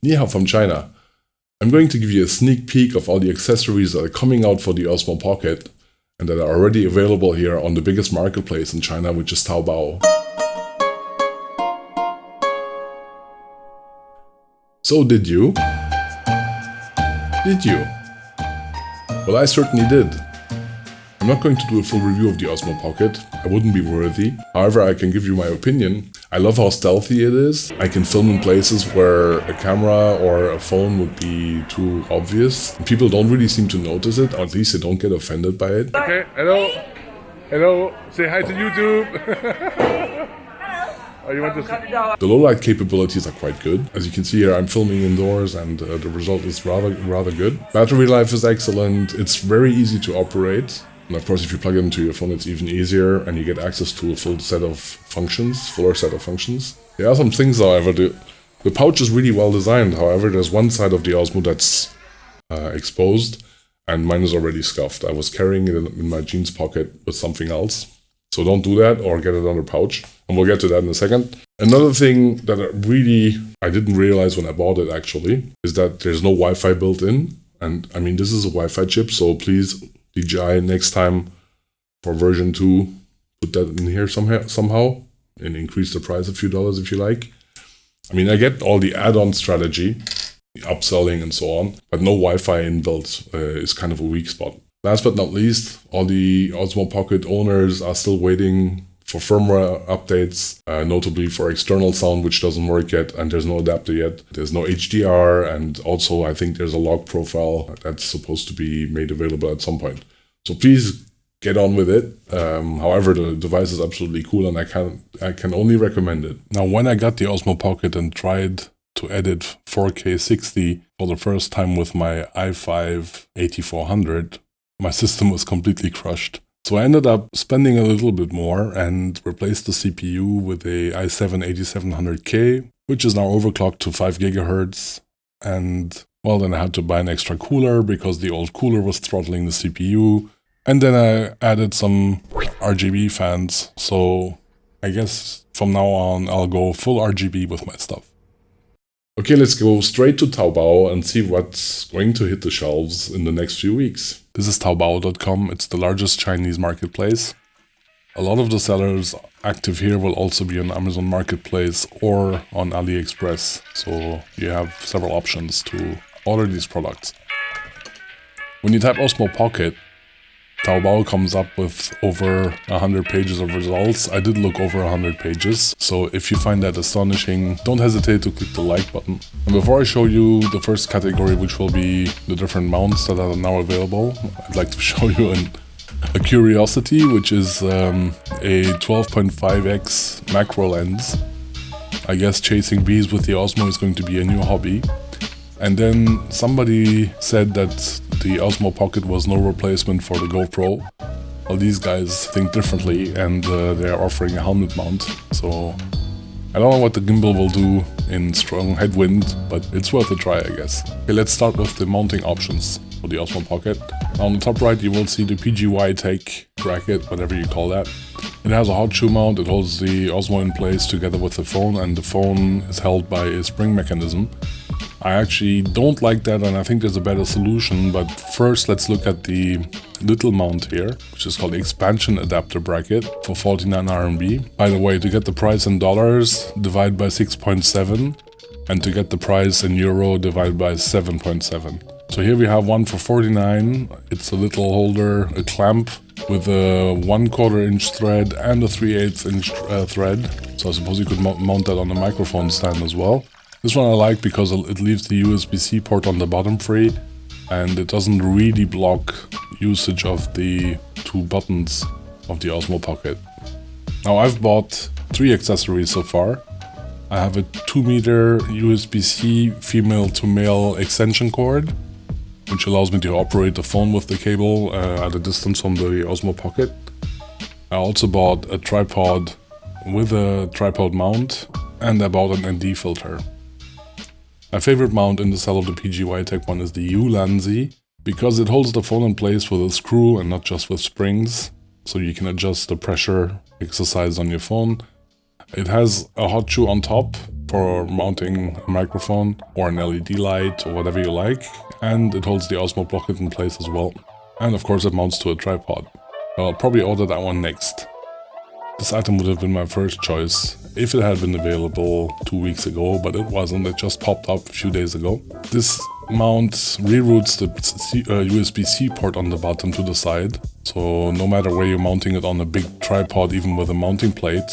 Ni hao from China. I'm going to give you a sneak peek of all the accessories that are coming out for the Osmo Pocket and that are already available here on the biggest marketplace in China, which is Taobao. So did you? Did you? Well, I certainly did. I'm not going to do a full review of the Osmo Pocket, I wouldn't be worthy. However, I can give you my opinion. I love how stealthy it is. I can film in places where a camera or a phone would be too obvious. People don't really seem to notice it, or at least they don't get offended by it. Okay, hello. Hello. Say hi to YouTube. Oh, you want to... The low light capabilities are quite good. As you can see here, I'm filming indoors and the result is rather good. Battery life is excellent. It's very easy to operate. And of course, if you plug it into your phone, it's even easier and you get access to a fuller set of functions. There are some things, however. The pouch is really well designed. However, there's one side of the Osmo that's exposed and mine is already scuffed. I was carrying it in my jeans pocket with something else. So don't do that or get it on the pouch. And we'll get to that in a second. Another thing that I didn't realize when I bought it actually, is that there's no Wi-Fi built in. And I mean, this is a Wi-Fi chip, so please, DJI, next time for version 2, put that in here somehow and increase the price a few dollars if you like. I mean, I get all the add-on strategy, the upselling and so on, but no Wi-Fi inbuilt is kind of a weak spot. Last but not least, all the Osmo Pocket owners are still waiting for firmware updates, notably for external sound, which doesn't work yet, and there's no adapter yet. There's no HDR, and also I think there's a log profile that's supposed to be made available at some point. So please get on with it. However, the device is absolutely cool, and I can only recommend it. Now, when I got the Osmo Pocket and tried to edit 4K 60 for the first time with my i5 8400, my system was completely crushed. So I ended up spending a little bit more and replaced the CPU with a i7 8700K, which is now overclocked to 5 GHz. And well, then I had to buy an extra cooler because the old cooler was throttling the CPU. And then I added some RGB fans. So I guess from now on, I'll go full RGB with my stuff. Okay, let's go straight to Taobao and see what's going to hit the shelves in the next few weeks. This is Taobao.com. It's the largest Chinese marketplace. A lot of the sellers active here will also be on Amazon Marketplace or on AliExpress. So you have several options to order these products. When you type Osmo Pocket, Taobao comes up with over 100 pages of results. I did look over 100 pages, so if you find that astonishing, don't hesitate to click the like button. And before I show you the first category, which will be the different mounts that are now available, I'd like to show you a curiosity, which is a 12.5x macro lens. I guess chasing bees with the Osmo is going to be a new hobby. And then somebody said that the Osmo Pocket was no replacement for the GoPro. Well, these guys think differently and they're offering a helmet mount. So I don't know what the gimbal will do in strong headwind, but it's worth a try, I guess. Okay, let's start with the mounting options for the Osmo Pocket. On the top right, you will see the PGY Tech bracket, whatever you call that. It has a hot shoe mount. It holds the Osmo in place together with the phone, and the phone is held by a spring mechanism. I actually don't like that, and I think there's a better solution, but first let's look at the little mount here, which is called the expansion adapter bracket for 49 RMB. By the way, to get the price in dollars, divide by 6.7, and to get the price in euro, divide by 7.7. So here we have one for 49. It's a little holder, a clamp with a 1/4 inch thread and a 3/8 inch thread. So I suppose you could mount that on a microphone stand as well. This one I like because it leaves the USB-C port on the bottom free, and it doesn't really block usage of the two buttons of the Osmo Pocket. Now I've bought 3 accessories so far. I have a 2-meter USB-C female to male extension cord, which allows me to operate the phone with the cable at a distance from the Osmo Pocket. I also bought a tripod with a tripod mount, and I bought an ND filter. My favorite mount in the cell of the PGY Tech one is the Ulanzi, because it holds the phone in place with a screw and not just with springs, so you can adjust the pressure exercise on your phone. It has a hot shoe on top for mounting a microphone or an LED light or whatever you like, and it holds the Osmo Pocket in place as well. And of course it mounts to a tripod. I'll probably order that one next. This item would have been my first choice if it had been available 2 weeks ago, but it wasn't. It just popped up a few days ago. This mount reroutes the USB-C port on the bottom to the side. So no matter where you're mounting it on a big tripod, even with a mounting plate,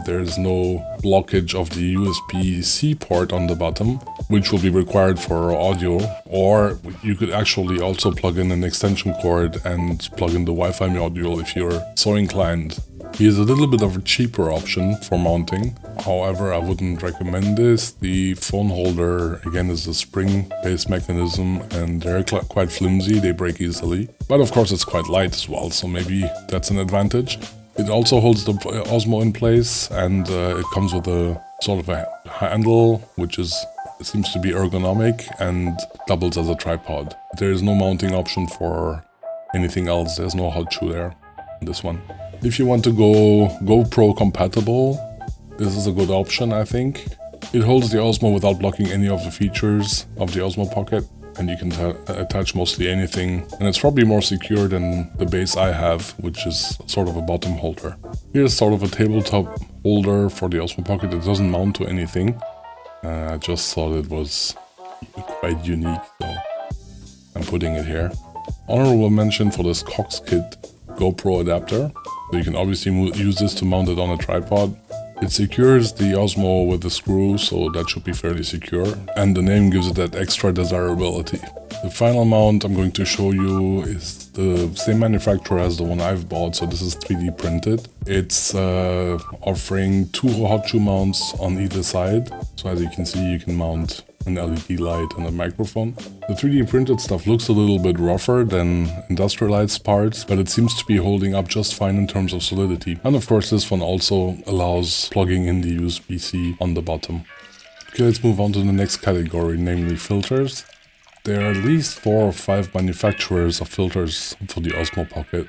there's no blockage of the USB-C port on the bottom, which will be required for audio. Or you could actually also plug in an extension cord and plug in the Wi-Fi module if you're so inclined. Here's a little bit of a cheaper option for mounting. However, I wouldn't recommend this. The phone holder, again, is a spring-based mechanism and they're quite flimsy, they break easily. But of course it's quite light as well, so maybe that's an advantage. It also holds the Osmo in place, and it comes with a sort of a handle, which seems to be ergonomic and doubles as a tripod. There is no mounting option for anything else. There's no hot shoe there in this one. If you want to go GoPro compatible, this is a good option, I think. It holds the Osmo without blocking any of the features of the Osmo Pocket, and you can attach mostly anything. And it's probably more secure than the base I have, which is sort of a bottom holder. Here's sort of a tabletop holder for the Osmo Pocket. It doesn't mount to anything. I just thought it was quite unique, so I'm putting it here. Honorable mention for this Cox Kit GoPro adapter. So you can obviously use this to mount it on a tripod. It secures the Osmo with a screw, so that should be fairly secure. And the name gives it that extra desirability. The final mount I'm going to show you is the same manufacturer as the one I've bought, so this is 3D printed. It's offering 2 hot shoe mounts on either side. So as you can see, you can mount an LED light and a microphone. The 3D printed stuff looks a little bit rougher than industrialized parts, but it seems to be holding up just fine in terms of solidity. And of course this one also allows plugging in the USB-C on the bottom. Okay, let's move on to the next category, namely filters. There are at least 4 or 5 manufacturers of filters for the Osmo Pocket,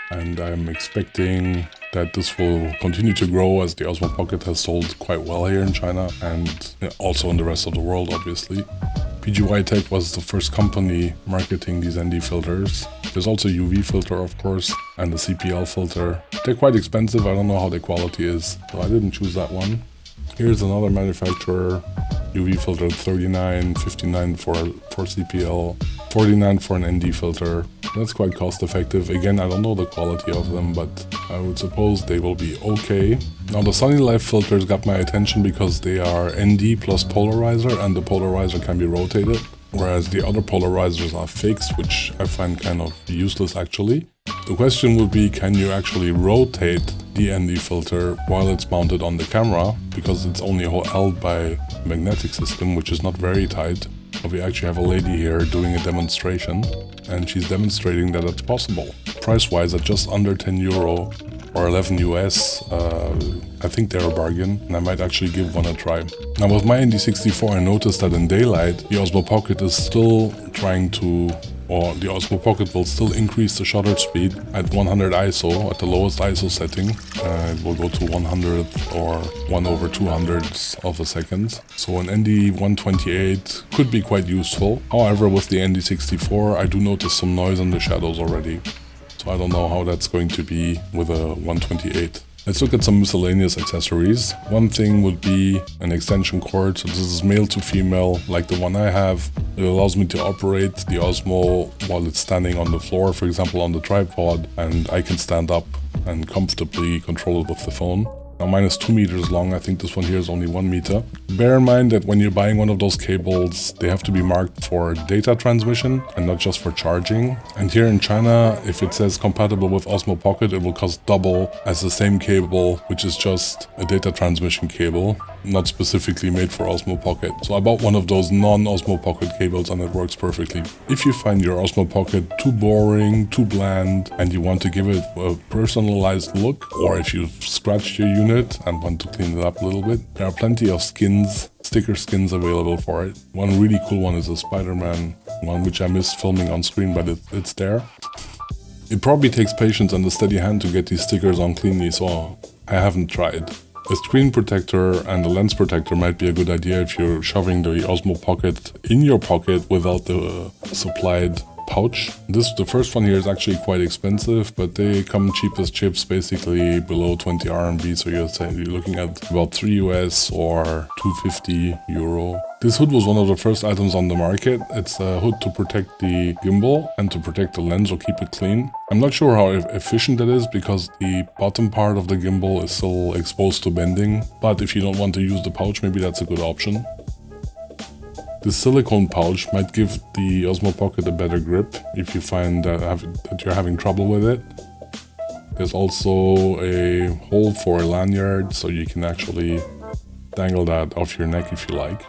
and I'm expecting that this will continue to grow as the Osmo Pocket has sold quite well here in China and also in the rest of the world, obviously. PGY Tech was the first company marketing these ND filters. There's also UV filter, of course, and the CPL filter. They're quite expensive. I don't know how the quality is, so I didn't choose that one. Here's another manufacturer, UV filter 39, 59 for CPL, 49 for an ND filter. That's quite cost effective. Again, I don't know the quality of them, but I would suppose they will be okay. Now the Sunny Life filters got my attention because they are ND plus polarizer, and the polarizer can be rotated, whereas the other polarizers are fixed, which I find kind of useless actually. The question would be, can you actually rotate the ND filter while it's mounted on the camera, because it's only held by a magnetic system, which is not very tight. But we actually have a lady here doing a demonstration, and she's demonstrating that it's possible. Price-wise, at just under 10 euro or 11 US, I think they're a bargain, and I might actually give one a try. Now with my ND64, I noticed that in daylight, the Osmo Pocket is still trying to, or the Osmo Pocket will still increase the shutter speed at 100 ISO, at the lowest ISO setting. It will go to 100 or 1/200 of a second. So an ND128 could be quite useful. However, with the ND64, I do notice some noise in the shadows already. So I don't know how that's going to be with a 128. Let's look at some miscellaneous accessories. One thing would be an extension cord. So this is male to female, like the one I have. It allows me to operate the Osmo while it's standing on the floor, for example on the tripod, and I can stand up and comfortably control it with the phone. Now mine is 2 meters long, I think this one here is only 1 meter. Bear in mind that when you're buying one of those cables, they have to be marked for data transmission and not just for charging. And here in China, if it says compatible with Osmo Pocket, it will cost double as the same cable, which is just a data transmission cable, not specifically made for Osmo Pocket. So I bought one of those non-Osmo Pocket cables and it works perfectly. If you find your Osmo Pocket too boring, too bland, and you want to give it a personalized look, or if you've scratched your unit and want to clean it up a little bit, there are plenty of sticker skins available for it. One really cool one is a Spider-Man one, which I missed filming on screen, but it's there. It probably takes patience and a steady hand to get these stickers on cleanly, so I haven't tried. A screen protector and a lens protector might be a good idea if you're shoving the Osmo Pocket in your pocket without the supplied pouch. The first one here is actually quite expensive, but they come cheap as chips, basically below 20 RMB, so you're looking at about 3 US or 250 euro. This hood was one of the first items on the market. It's a hood to protect the gimbal and to protect the lens or keep it clean. I'm not sure how efficient it is because the bottom part of the gimbal is still exposed to bending, but if you don't want to use the pouch, maybe that's a good option. The silicone pouch might give the Osmo Pocket a better grip if you find that you're having trouble with it. There's also a hole for a lanyard, so you can actually dangle that off your neck if you like.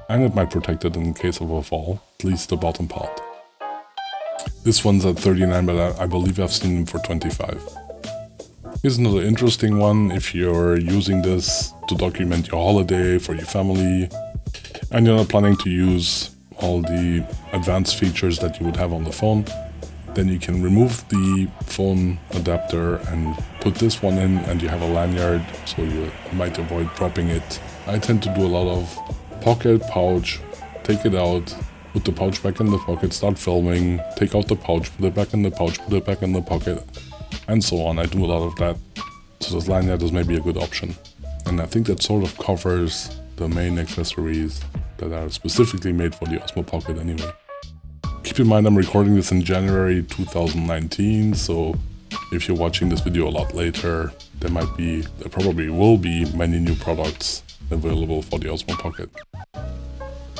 And it might protect it in case of a fall, at least the bottom part. This one's at 39, but I believe I've seen them for 25. Here's another interesting one if you're using this to document your holiday for your family, and you're not planning to use all the advanced features that you would have on the phone, then you can remove the phone adapter and put this one in and you have a lanyard, so you might avoid dropping it. I tend to do a lot of pocket, pouch, take it out, put the pouch back in the pocket, start filming, take out the pouch, put it back in the pouch, put it back in the pocket, and so on. I do a lot of that, so this lanyard is maybe a good option. And I think that sort of covers the main accessories that are specifically made for the Osmo Pocket anyway. Keep in mind I'm recording this in January 2019, so if you're watching this video a lot later, there probably will be many new products available for the Osmo Pocket.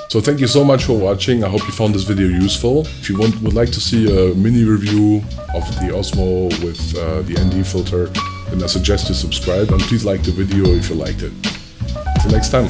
So thank you so much for watching. I hope you found this video useful. If you would like to see a mini review of the Osmo with the ND filter, then I suggest you subscribe, and please like the video if you liked it. Until next time.